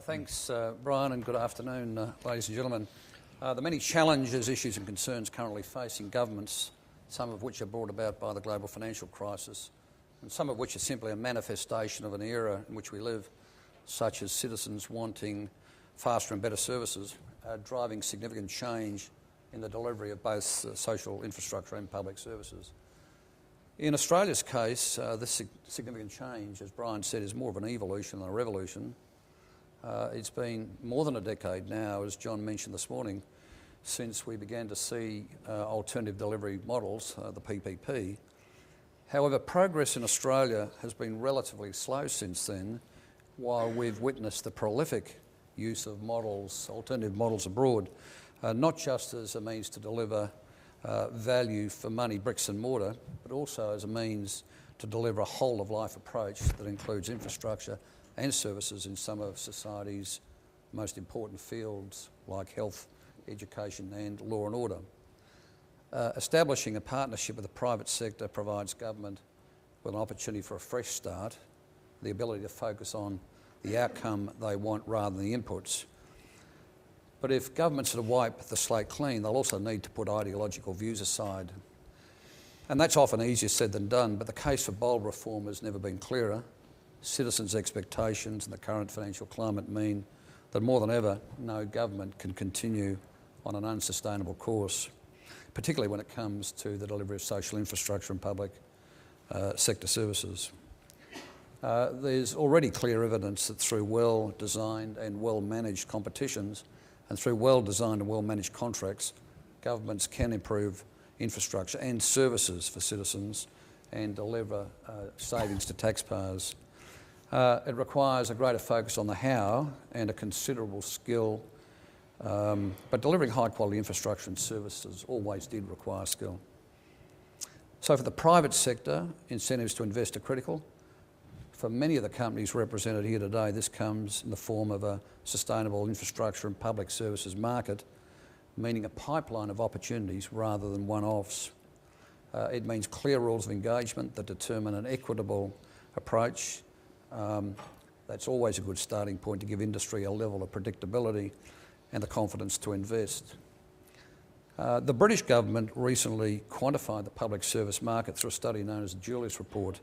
Thanks, Brian, and good afternoon, ladies and gentlemen. The many challenges, issues and concerns currently facing governments, some of which are brought about by the global financial crisis, and some of which are simply a manifestation of an era in which we live, such as citizens wanting faster and better services, are driving significant change in the delivery of both social infrastructure and public services. In Australia's case, this significant change, as Brian said, is more of an evolution than a revolution. It's been more than a decade now, as John mentioned this morning, since we began to see alternative delivery models, the PPP. However, progress in Australia has been relatively slow since then, while we've witnessed the prolific use of models, alternative models abroad, not just as a means to deliver value for money, bricks and mortar, but also as a means to deliver a whole-of-life approach that includes infrastructure and services in some of society's most important fields like health, education and law and order. Establishing a partnership with the private sector provides government with an opportunity for a fresh start, the ability to focus on the outcome they want rather than the inputs. But if governments are to wipe the slate clean, they'll also need to put ideological views aside. And that's often easier said than done, but the case for bold reform has never been clearer. Citizens' expectations and the current financial climate mean that more than ever, no government can continue on an unsustainable course, particularly when it comes to the delivery of social infrastructure and public sector services. There's already clear evidence that through well-designed and well-managed competitions and through well-designed and well-managed contracts, governments can improve infrastructure and services for citizens and deliver savings to taxpayers. It requires a greater focus on the how and a considerable skill, but delivering high-quality infrastructure and services always did require skill. So for the private sector, incentives to invest are critical. For many of the companies represented here today, this comes in the form of a sustainable infrastructure and public services market, meaning a pipeline of opportunities rather than one-offs. It means clear rules of engagement that determine an equitable approach. That's always a good starting point to give industry a level of predictability and the confidence to invest. The British government recently quantified the public service market through a study known as the Julius Report,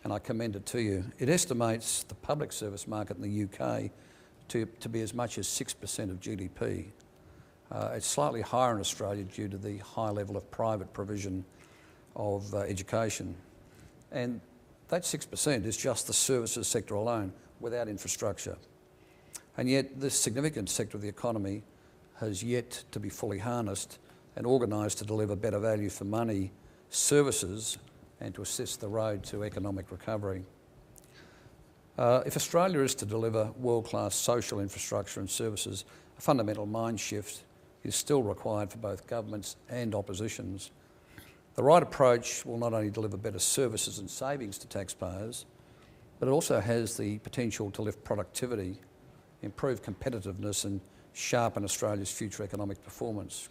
and I commend it to you. It estimates the public service market in the UK to be as much as 6% of GDP. It's slightly higher in Australia due to the high level of private provision of education. And that 6% is just the services sector alone, without infrastructure. And yet this significant sector of the economy has yet to be fully harnessed and organised to deliver better value for money, services, and to assist the road to economic recovery. If Australia is to deliver world-class social infrastructure and services, a fundamental mind shift is still required for both governments and oppositions. The right approach will not only deliver better services and savings to taxpayers, but it also has the potential to lift productivity, improve competitiveness and sharpen Australia's future economic performance.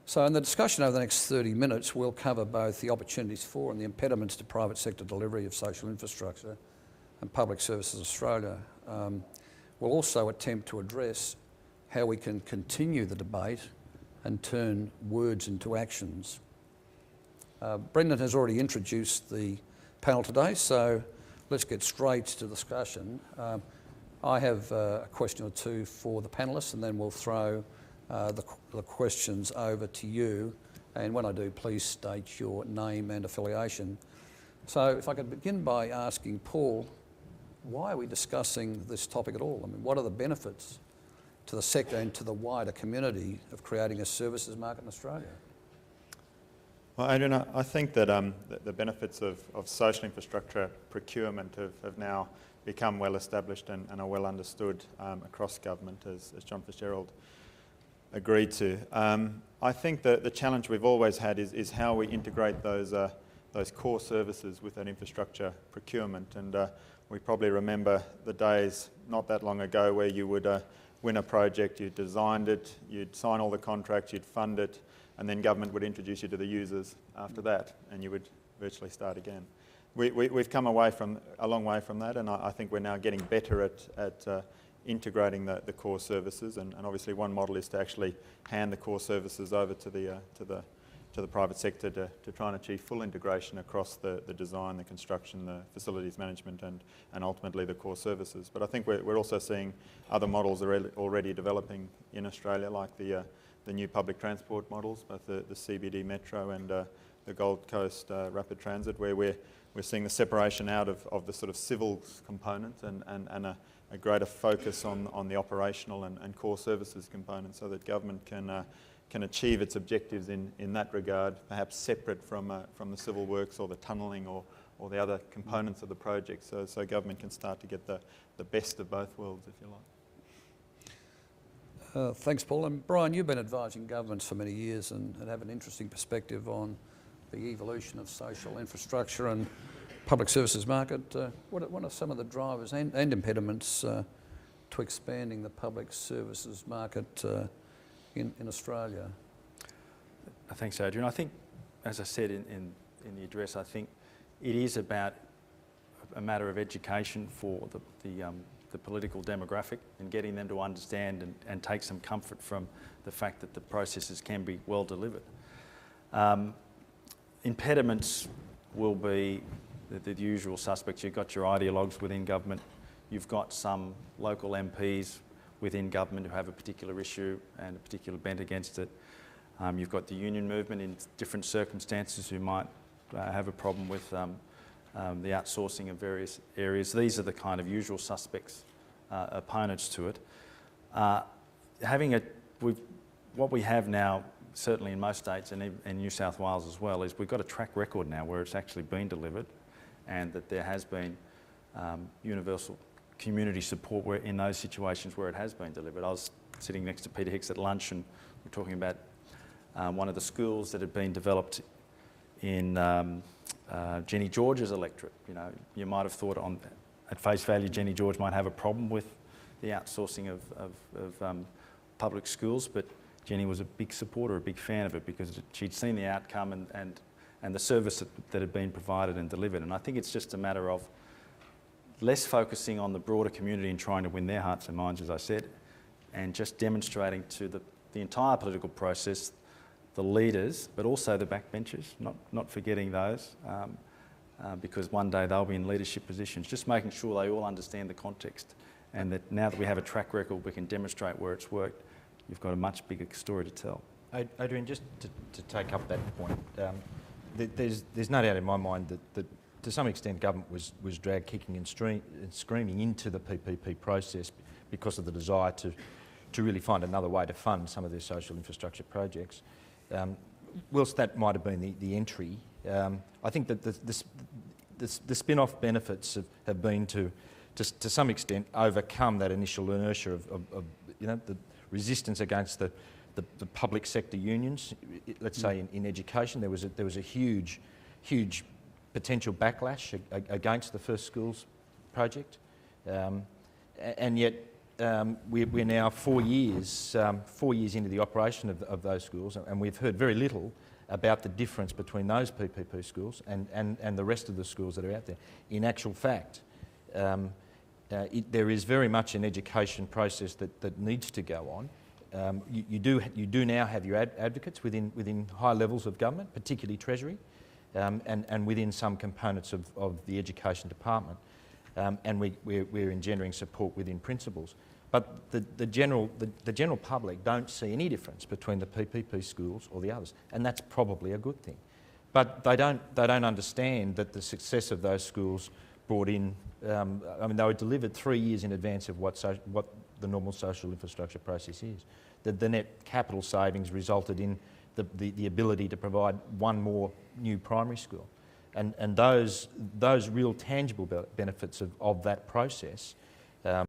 So in the discussion over the next 30 minutes, we'll cover both the opportunities for and the impediments to private sector delivery of social infrastructure and public services in Australia. We'll also attempt to address how we can continue the debate and turn words into actions. Brendan has already introduced the panel today, so let's get straight to the discussion. I have a question or two for the panellists, and then we'll throw the questions over to you. And when I do, please state your name and affiliation. So if I could begin by asking Paul, why are we discussing this topic at all? I mean, what are the benefits to the sector and to the wider community of creating a services market in Australia? Well, Adrian, I think that the benefits of social infrastructure procurement have now become well established and are well understood across government, as John Fitzgerald agreed to. I think that the challenge we've always had is how we integrate those core services with that infrastructure procurement. And we probably remember the days not that long ago where you would win a project, you designed it, you'd sign all the contracts, you'd fund it, and then government would introduce you to the users after that, and you would virtually start again. We've come a long way from that, and I think we're now getting better at integrating the core services. And obviously, one model is to actually hand the core services over to the private sector to try and achieve full integration across the design, the construction, the facilities management, and ultimately the core services. But I think we're also seeing other models are already developing in Australia, like the new public transport models, both the CBD Metro and the Gold Coast Rapid Transit, where we're seeing the separation out of the sort of civil component and a greater focus on the operational and core services component, so that government can achieve its objectives in that regard, perhaps separate from the civil works or the tunnelling or the other components of the project, so government can start to get the best of both worlds, if you like. Thanks, Paul. And Brian, you've been advising governments for many years and have an interesting perspective on the evolution of social infrastructure and public services market. What are some of the drivers and impediments to expanding the public services market in Australia? Thanks, Adrian. I think, as I said in the address, I think it is about a matter of education for the political demographic and getting them to understand and take some comfort from the fact that the processes can be well delivered. Impediments will be the usual suspects. You've got your ideologues within government, you've got some local MPs within government who have a particular issue and a particular bent against it. You've got the union movement in different circumstances who might have a problem with the outsourcing of various areas. These are the kind of usual suspects, opponents to it. What we have now, certainly in most states and in New South Wales as well, is we've got a track record now where it's actually been delivered, and that there has been universal community support in those situations where it has been delivered. I was sitting next to Peter Hicks at lunch, and we're talking about one of the schools that had been developed in Jenny George's electorate. You know, you might have thought at face value Jenny George might have a problem with the outsourcing of public schools, but Jenny was a big supporter, a big fan of it, because she'd seen the outcome and the service that had been provided and delivered. And I think it's just a matter of less focusing on the broader community and trying to win their hearts and minds, as I said, and just demonstrating to the entire political process, the leaders, but also the backbenchers, not forgetting those, because one day they'll be in leadership positions, just making sure they all understand the context, and that now that we have a track record, we can demonstrate where it's worked. You've got a much bigger story to tell. Adrian, just to take up that point, there's no doubt in my mind that to some extent government was dragged kicking and screaming into the PPP process because of the desire to really find another way to fund some of their social infrastructure projects. Whilst that might have been the entry, I think that the spin-off benefits have been to some extent overcome that initial inertia of the resistance against the public sector unions. Let's say in education there was a huge potential backlash against the First Schools project, and yet we're now 4 years into the operation of those schools, and we've heard very little about the difference between those PPP schools and the rest of the schools that are out there. In actual fact, there is very much an education process that needs to go on. You do now have your advocates within high levels of government, particularly Treasury, and within some components of the education department, and we're engendering support within principals. But the general public don't see any difference between the PPP schools or the others, and that's probably a good thing. But they don't understand that the success of those schools brought in. They were delivered 3 years in advance of what the normal social infrastructure process is. The net capital savings resulted in the ability to provide one more new primary school, and those real tangible benefits of that process